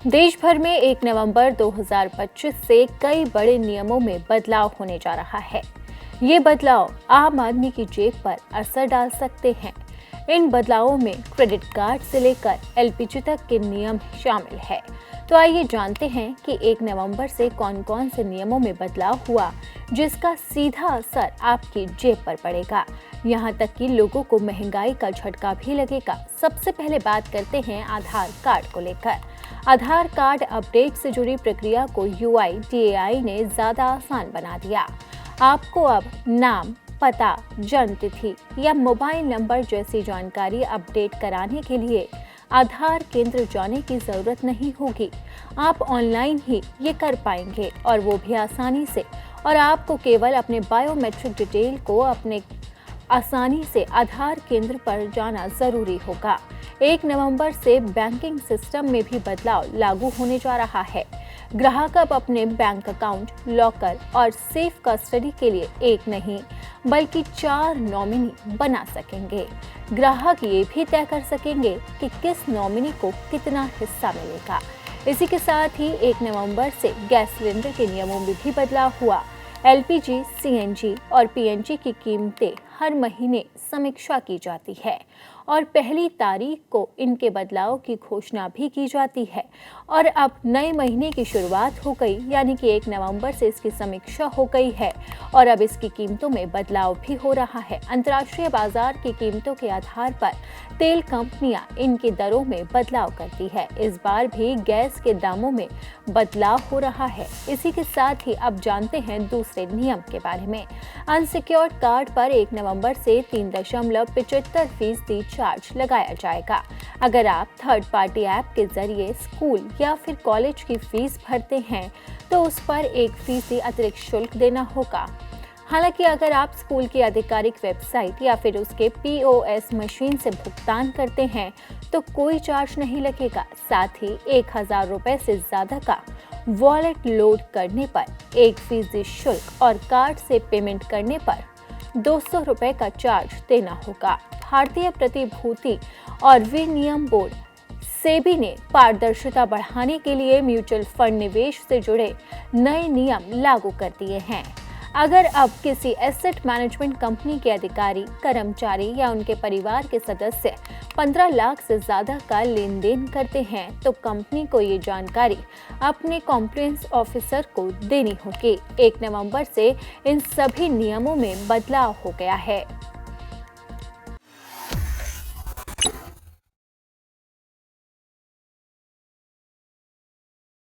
देश भर में 1 नवंबर 2025 से कई बड़े नियमों में बदलाव होने जा रहा है। ये बदलाव आम आदमी की जेब पर असर डाल सकते हैं। इन बदलावों में क्रेडिट कार्ड से लेकर एलपीजी तक के नियम शामिल है। तो आइए जानते हैं कि 1 नवंबर से कौन-कौन से नियमों में बदलाव हुआ, जिसका सीधा असर आपकी जेब पर पड़ेगा। यहाँ तक कि लोगों को महंगाई का झटका भी लगेगा। सबसे पहले बात करते हैं आधार कार्ड को लेकर। आधार कार्ड अपडेट से जुड़ी प्रक्रिया को यूआईडीएआई ने ज्यादा आसान बना दिया। आपको अब नाम, पता, जन्म तिथि या मोबाइल नंबर जैसी जानकारी अपडेट कराने के लिए आधार केंद्र जाने की जरूरत नहीं होगी। आप ऑनलाइन ही ये कर पाएंगे और वो भी आसानी से। और आपको केवल अपने बायोमेट्रिक डिटेल को अपने आसानी से आधार केंद्र पर जाना जरूरी होगा। 1 नवंबर से बैंकिंग सिस्टम में भी बदलाव लागू होने जा रहा है। ग्राहक अब अपने बैंक अकाउंट, लॉकर और सेफ कस्टडी के लिए एक नहीं बल्कि 4 नॉमिनी बना सकेंगे। ग्राहक ये भी तय कर सकेंगे कि किस नॉमिनी को कितना हिस्सा मिलेगा। इसी के साथ ही 1 नवंबर से गैस सिलेंडर के नियमों में भी बदलाव हुआ। एलपीजी, सीएनजी और पीएनजी की कीमतें हर महीने समीक्षा की जाती है और पहली तारीख को इनके बदलाव की घोषणा भी की जाती है। और अब नए महीने की शुरुआत हो गई, यानी कि 1 नवंबर से इसकी समीक्षा हो गई है और अब इसकी कीमतों में बदलाव भी हो रहा है। अंतर्राष्ट्रीय बाजार की कीमतों के आधार पर तेल कंपनियां इनकी दरों में बदलाव करती है। इस बार भी गैस के दामों में बदलाव हो रहा है। इसी के साथ ही अब जानते हैं दूसरे नियम के बारे में। अनसिक्योर्ड कार्ड पर 1 नवंबर से 3.75% चार्ज लगाया जाएगा। अगर आप थर्ड पार्टी ऐप के जरिए स्कूल या फिर कॉलेज की फीस भरते हैं तो उस पर 1% अतिरिक्त शुल्क देना होगा। हालांकि अगर आप स्कूल की आधिकारिक वेबसाइट या फिर उसके पीओएस मशीन से भुगतान करते हैं तो कोई चार्ज नहीं लगेगा। साथ ही 1000 रुपए से ज्यादा का वॉलेट लोड करने पर 1% शुल्क और कार्ड से पेमेंट करने पर 200 रुपए का चार्ज देना होगा। भारतीय प्रतिभूति और विनियम बोर्ड सेबी ने पारदर्शिता बढ़ाने के लिए म्यूचुअल फंड निवेश से जुड़े नए नियम लागू कर दिए हैं। अगर अब किसी एसेट मैनेजमेंट कंपनी के अधिकारी, कर्मचारी या उनके परिवार के सदस्य 15 लाख से ज्यादा का लेन देन करते हैं तो कंपनी को ये जानकारी अपने कॉम्प्लायंस ऑफिसर को देनी होगी। 1 नवंबर से इन सभी नियमों में बदलाव हो गया है।